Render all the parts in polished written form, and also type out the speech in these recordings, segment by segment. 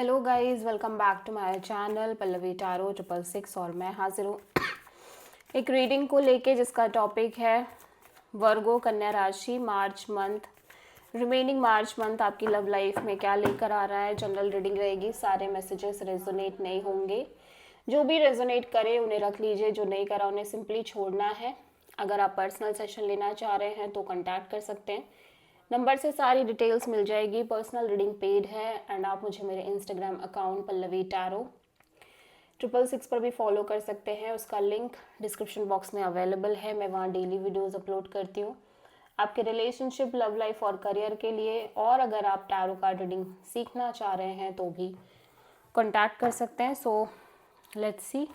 Hello guys, welcome back to my channel Pallavi Tarot 666 और मैं हाजिर हूँ एक रीडिंग को लेके जिसका टॉपिक है वर्गो कन्या राशि March month. Remaining March month आपकी लव लाइफ में क्या लेकर आ रहा है। जनरल रीडिंग रहेगी, सारे मैसेजेस रेजोनेट नहीं होंगे। जो भी रेजोनेट करे उन्हें रख लीजिए, जो नहीं करा उन्हें सिंपली छोड़ना है। अगर आप पर्सनल सेशन लेना चाह रहे हैं तो कॉन्टैक्ट कर सकते हैं, नंबर से सारी डिटेल्स मिल जाएगी। पर्सनल रीडिंग पेड है एंड आप मुझे मेरे इंस्टाग्राम अकाउंट पल्लवी टारो 666 पर भी फॉलो कर सकते हैं। उसका लिंक डिस्क्रिप्शन बॉक्स में अवेलेबल है। मैं वहाँ डेली वीडियोस अपलोड करती हूँ आपके रिलेशनशिप, लव लाइफ और करियर के लिए। और अगर आप टैरो कार्ड रीडिंग सीखना चाह रहे हैं तो भी कॉन्टैक्ट कर सकते हैं। सो लेट्स सी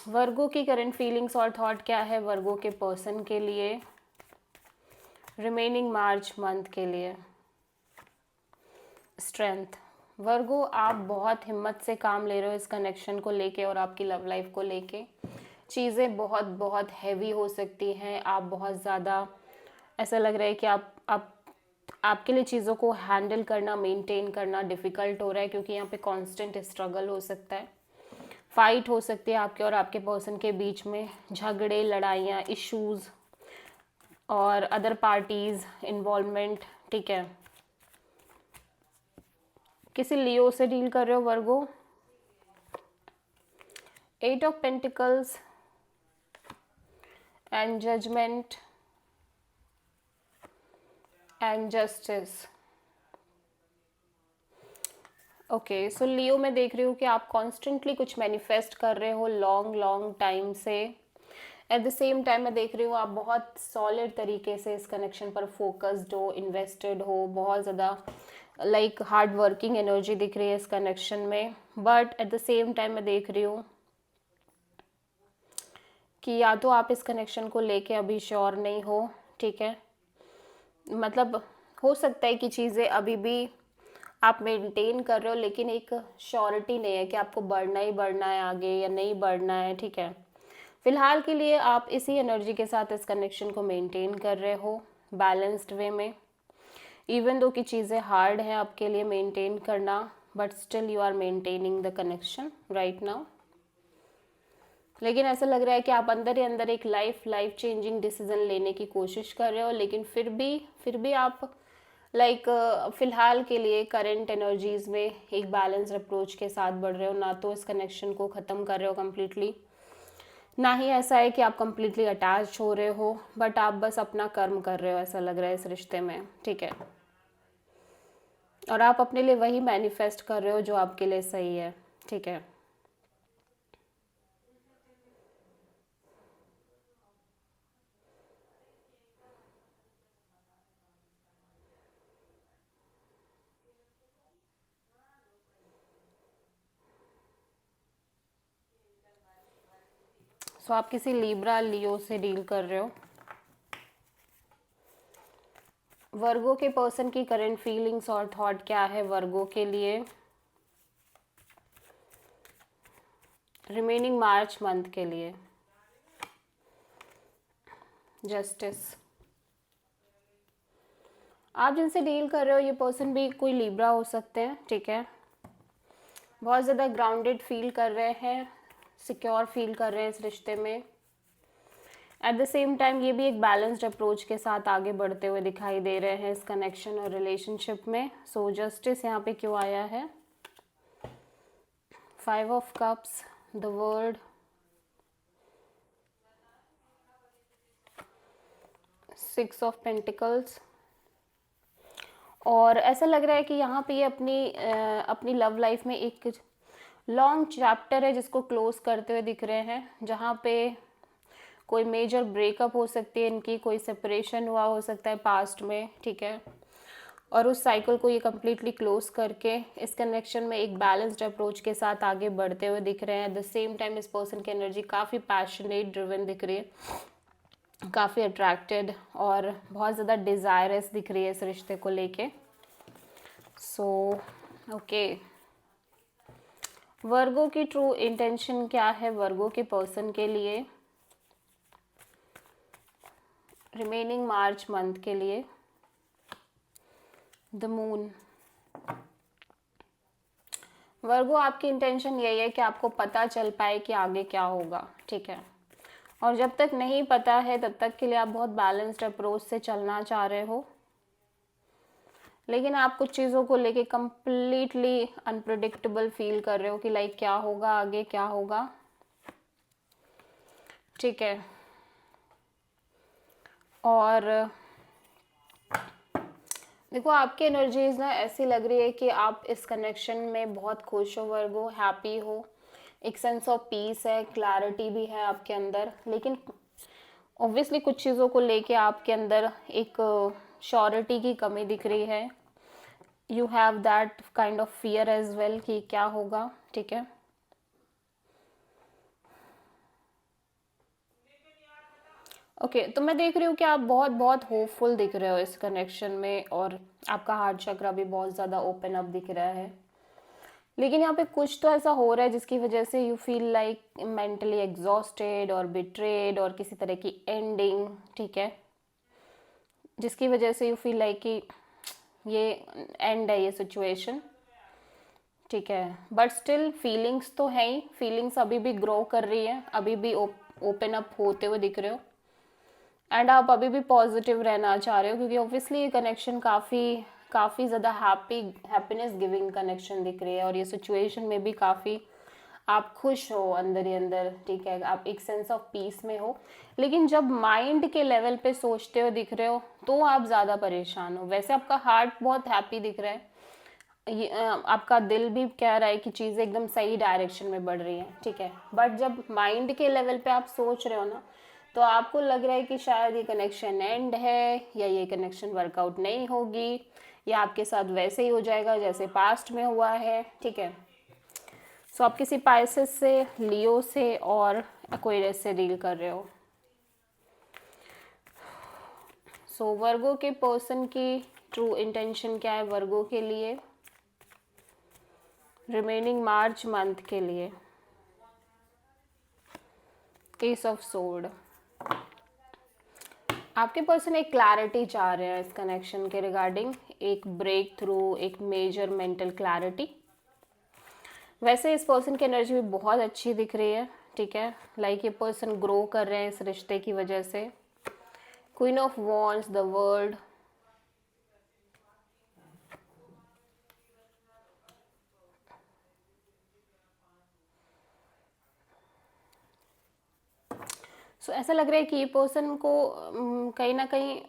वर्गो की करंट फीलिंग्स और थॉट क्या है वर्गो के पर्सन के लिए रिमेनिंग मार्च मंथ के लिए। स्ट्रेंथ वर्गो, आप बहुत हिम्मत से काम ले रहे हो इस कनेक्शन को लेके और आपकी लव लाइफ को लेके। चीज़ें बहुत बहुत हैवी हो सकती हैं। आप बहुत ज़्यादा ऐसा लग रहा है कि आपके लिए चीज़ों को हैंडल करना, मेंटेन करना डिफ़िकल्ट हो रहा है, क्योंकि यहाँ पे कांस्टेंट स्ट्रगल हो सकता है। फाइट हो सकती है आपके और आपके पर्सन के बीच में, झगड़े, लड़ाइयाँ, इश्यूज़ और अदर पार्टीज़ इन्वॉल्वमेंट। ठीक है, किसी लियो से डील कर रहे हो Virgo. 8 of pentacles and judgement and justice. Okay, so Leo में देख रही हूँ कि आप कॉन्स्टेंटली कुछ मैनिफेस्ट कर रहे हो लॉन्ग लॉन्ग टाइम से। एट द सेम टाइम मैं देख रही हूँ आप बहुत सॉलिड तरीके से इस कनेक्शन पर फोकस्ड हो, इन्वेस्टेड हो, बहुत ज़्यादा लाइक हार्ड वर्किंग एनर्जी दिख रही है इस कनेक्शन में। But at the same time मैं देख रही हूँ कि या तो आप इस कनेक्शन को लेके अभी श्योर नहीं हो। ठीक है, मतलब हो सकता है कि चीज़ें अभी भी आप मेंटेन कर रहे हो, लेकिन एक श्योरिटी नहीं है कि आपको बढ़ना ही बढ़ना है आगे या नहीं बढ़ना है। ठीक है, फिलहाल के लिए आप इसी एनर्जी के साथ इस कनेक्शन को मेंटेन कर रहे हो बैलेंस्ड वे में। इवन दो कि चीज़ें हार्ड हैं आपके लिए मेंटेन करना, but still you are maintaining the connection right now. लेकिन ऐसा लग रहा है कि आप अंदर ही अंदर एक लाइफ चेंजिंग डिसीजन लेने की कोशिश कर रहे हो, लेकिन फिर भी आप फिलहाल के लिए करंट एनर्जीज में एक बैलेंस्ड अप्रोच के साथ बढ़ रहे हो। ना तो इस कनेक्शन को ख़त्म कर रहे हो कम्प्लीटली, ना ही ऐसा है कि आप कम्प्लीटली अटैच हो रहे हो, बट आप बस अपना कर्म कर रहे हो ऐसा लग रहा है इस रिश्ते में। ठीक है, और आप अपने लिए वही मैनिफेस्ट कर रहे हो जो आपके लिए सही है। ठीक है, सो आप किसी लिब्रा लियो से डील कर रहे हो। वर्गो के पर्सन की करंट फीलिंग्स और थॉट क्या है वर्गो के लिए रिमेनिंग मार्च मंथ के लिए। जस्टिस, आप जिनसे डील कर रहे हो ये पर्सन भी कोई लिब्रा हो सकते हैं। ठीक है, बहुत ज़्यादा ग्राउंडेड फील कर रहे हैं, सिक्योर फील कर रहे हैं इस रिश्ते में। एट द सेम टाइम ये भी एक बैलेंस्ड अप्रोच के साथ आगे बढ़ते हुए दिखाई दे रहे हैं इस कनेक्शन और रिलेशनशिप में। सो जस्टिस यहाँ पे क्यों आया है? 5 of cups, the world, 6 of pentacles. और ऐसा लग रहा है कि यहाँ पे ये अपनी लव लाइफ में एक लॉन्ग चैप्टर है जिसको क्लोज करते हुए दिख रहे हैं, जहाँ पे कोई मेजर ब्रेकअप हो सकती है इनकी, कोई सेपरेशन हुआ हो सकता है पास्ट में। ठीक है, और उस साइकिल को ये कम्प्लीटली क्लोज करके इस कनेक्शन में एक बैलेंस्ड अप्रोच के साथ आगे बढ़ते हुए दिख रहे हैं। एट द सेम टाइम इस पर्सन की एनर्जी काफ़ी पैशनेट ड्रिवन दिख रही है, काफ़ी अट्रैक्टेड और बहुत ज़्यादा डिज़ायरस दिख रही है इस रिश्ते को लेके। सो ओके, वर्गो की ट्रू इंटेंशन क्या है वर्गो के पर्सन के लिए रिमेनिंग मार्च मंथ के लिए? द मून, वर्गो, आपकी इंटेंशन यही है कि आपको पता चल पाए कि आगे क्या होगा, ठीक है। और जब तक नहीं पता है तब तक के लिए आप बहुत बैलेंस्ड अप्रोच से चलना चाह रहे हो, लेकिन आप कुछ चीज़ों को लेके कंप्लीटली अनप्रिडिक्टेबल फील कर रहे हो कि लाइक क्या होगा आगे, क्या होगा, ठीक है। और देखो, आपकी एनर्जीज ना ऐसी लग रही है कि आप इस कनेक्शन में बहुत खुश हो वर्गो, हैप्पी हो, एक सेंस ऑफ पीस है, क्लैरिटी भी है आपके अंदर, लेकिन ऑब्वियसली कुछ चीज़ों को लेके आपके अंदर एक श्योरिटी की कमी दिख रही है। You have that kind of fear as well कि क्या होगा, ठीक है। ओके तो मैं देख रही हूँ कि आप बहुत बहुत होपफुल दिख रहे हो इस कनेक्शन में, और आपका हार्ट चक्र भी बहुत ज़्यादा ओपन अप दिख रहा है, लेकिन यहाँ पे कुछ तो ऐसा हो रहा है जिसकी वजह से you feel like mentally exhausted और बिट्रेड और किसी तरह की एंडिंग, ठीक है, जिसकी वजह से यू फील लाइक कि ये एंड है ये सिचुएशन, ठीक है। बट स्टिल फीलिंग्स तो है ही, फीलिंग्स अभी भी ग्रो कर रही है, अभी भी ओपन अप होते हुए दिख रहे हो, एंड आप अभी भी पॉजिटिव रहना चाह रहे हो, क्योंकि ऑब्वियसली ये कनेक्शन काफ़ी काफ़ी ज़्यादा हैप्पीनेस गिविंग कनेक्शन दिख रही है, और ये सिचुएशन में भी काफ़ी आप खुश हो अंदर ही अंदर, ठीक है, आप एक सेंस ऑफ पीस में हो। लेकिन जब माइंड के लेवल पे सोचते हुए दिख रहे हो तो आप ज़्यादा परेशान हो। वैसे आपका हार्ट बहुत हैप्पी दिख रहा है, ये आपका दिल भी कह रहा है कि चीज़ें एकदम सही डायरेक्शन में बढ़ रही हैं, ठीक है, बट जब माइंड के लेवल पे आप सोच रहे हो ना, तो आपको लग रहा है कि शायद ये कनेक्शन एंड है, या ये कनेक्शन वर्कआउट नहीं होगी, या आपके साथ वैसे ही हो जाएगा जैसे पास्ट में हुआ है, ठीक है। सो आप किसी पाइसेस से, लियो से और एक्वेरियस से डील कर रहे हो। सो वर्गो के पर्सन की ट्रू इंटेंशन क्या है वर्गो के लिए रिमेनिंग मार्च मंथ के लिए? S of sword. आपके पर्सन एक क्लैरिटी चाह रहे हैं इस कनेक्शन के रिगार्डिंग, एक ब्रेक थ्रू, एक मेजर मेंटल क्लैरिटी। वैसे इस पर्सन की एनर्जी भी बहुत अच्छी दिख रही है, ठीक है, लाइक ये पर्सन ग्रो कर रहे हैं इस रिश्ते की वजह से। Queen of wands, the world, so ऐसा लग रहा है कि ये पर्सन को कहीं ना कहीं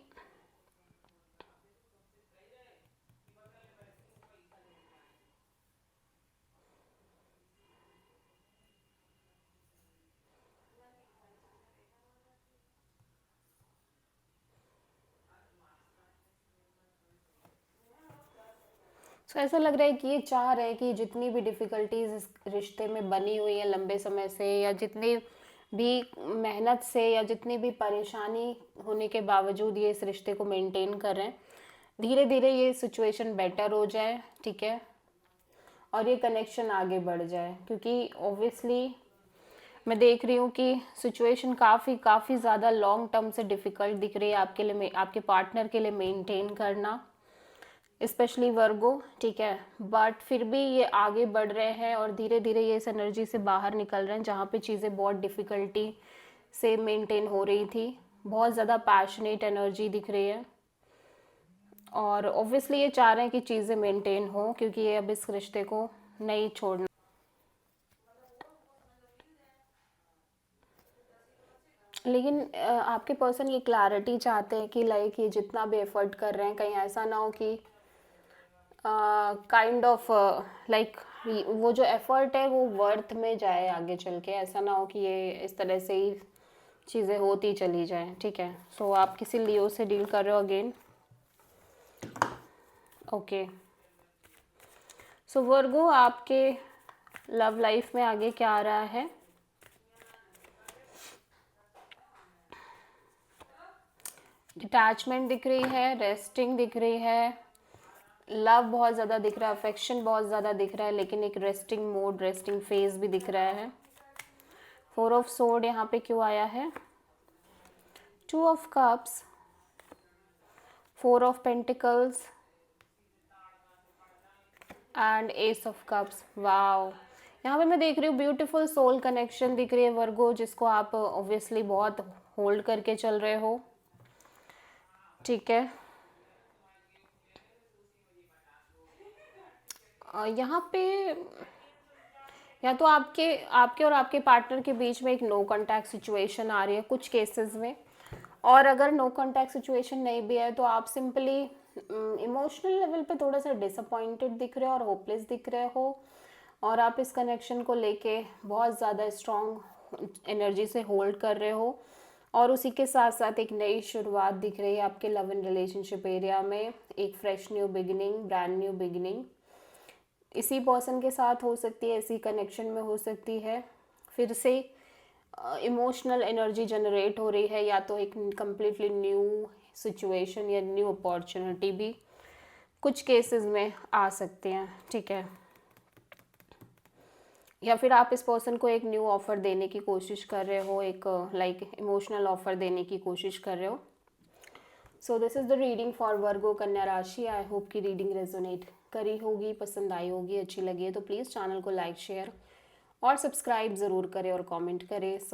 ऐसा लग रहा है कि ये चाह रहे हैं कि जितनी भी डिफ़िकल्टीज इस रिश्ते में बनी हुई है लंबे समय से, या जितनी भी मेहनत से, या जितनी भी परेशानी होने के बावजूद ये इस रिश्ते को मेंटेन कर रहे हैं, धीरे धीरे ये सिचुएशन बेटर हो जाए, ठीक है, और ये कनेक्शन आगे बढ़ जाए। क्योंकि ऑब्वियसली मैं देख रही हूँ कि सिचुएशन काफ़ी काफ़ी ज़्यादा लॉन्ग टर्म से डिफ़िकल्ट दिख रही है आपके लिए, आपके पार्टनर के लिए मेंटेन करना, स्पेशली वर्गो, ठीक है, बट फिर भी ये आगे बढ़ रहे हैं और धीरे धीरे ये इस एनर्जी से बाहर निकल रहे हैं जहाँ पे चीज़ें बहुत डिफ़िकल्टी से मेंटेन हो रही थी। बहुत ज़्यादा पैशनेट एनर्जी दिख रही है, और ऑब्वियसली ये चाह रहे हैं कि चीज़ें मेंटेन हो, क्योंकि ये अब इस रिश्ते को नहीं छोड़ना। लेकिन आपके पर्सन ये क्लैरिटी चाहते हैं कि लाइक ये जितना भी एफर्ट कर रहे हैं कहीं ऐसा ना हो कि काइंड ऑफ लाइक वो जो एफर्ट है वो वर्थ में जाए आगे चल के, ऐसा ना हो कि ये इस तरह से ही चीज़ें होती चली जाएं, ठीक है। सो आप किसी लियो से डील कर रहे हो अगेन, ओके। सो वर्गो, आपके लव लाइफ में आगे क्या आ रहा है? डिटैचमेंट दिख रही है, रेस्टिंग दिख रही है, लव बहुत ज़्यादा दिख रहा है, अफेक्शन बहुत ज़्यादा दिख रहा है, लेकिन एक रेस्टिंग मोड, रेस्टिंग फेज भी दिख रहा है। 4 ऑफ सोर्ड यहाँ पे क्यों आया है? 2 of cups, 4 of pentacles, and S of cups, wow. यहाँ पे मैं देख रही हूँ ब्यूटीफुल सोल कनेक्शन दिख रही है वर्गो, जिसको आप ऑब्वियसली बहुत होल्ड करके चल रहे हो, ठीक है। यहाँ पे या तो आपके आपके और आपके पार्टनर के बीच में एक नो कांटेक्ट सिचुएशन आ रही है कुछ केसेस में, और अगर नो कांटेक्ट सिचुएशन नहीं भी है तो आप सिंपली इमोशनल लेवल पे थोड़ा सा डिसअपॉइंटेड दिख रहे हो और होपलेस दिख रहे हो, और आप इस कनेक्शन को लेके बहुत ज़्यादा स्ट्रॉन्ग एनर्जी से होल्ड कर रहे हो, और उसी के साथ साथ एक नई शुरुआत दिख रही है आपके लव एंड रिलेशनशिप एरिया में, एक fresh new beginning, brand new beginning इसी पर्सन के साथ हो सकती है, इसी कनेक्शन में हो सकती है। फिर से इमोशनल एनर्जी जनरेट हो रही है, या तो एक कम्प्लीटली न्यू सिचुएशन या न्यू अपॉर्चुनिटी भी कुछ केसेस में आ सकते हैं, ठीक है। या फिर आप इस पर्सन को एक न्यू ऑफर देने की कोशिश कर रहे हो, एक लाइक इमोशनल ऑफर देने की कोशिश कर रहे हो। So this is the reading for Virgo Kanya राशि। आई होप की रीडिंग रेजोनेट करी होगी, पसंद आई होगी, अच्छी लगी है तो प्लीज़ चैनल को लाइक शेयर और सब्सक्राइब ज़रूर करें और कमेंट करें। सो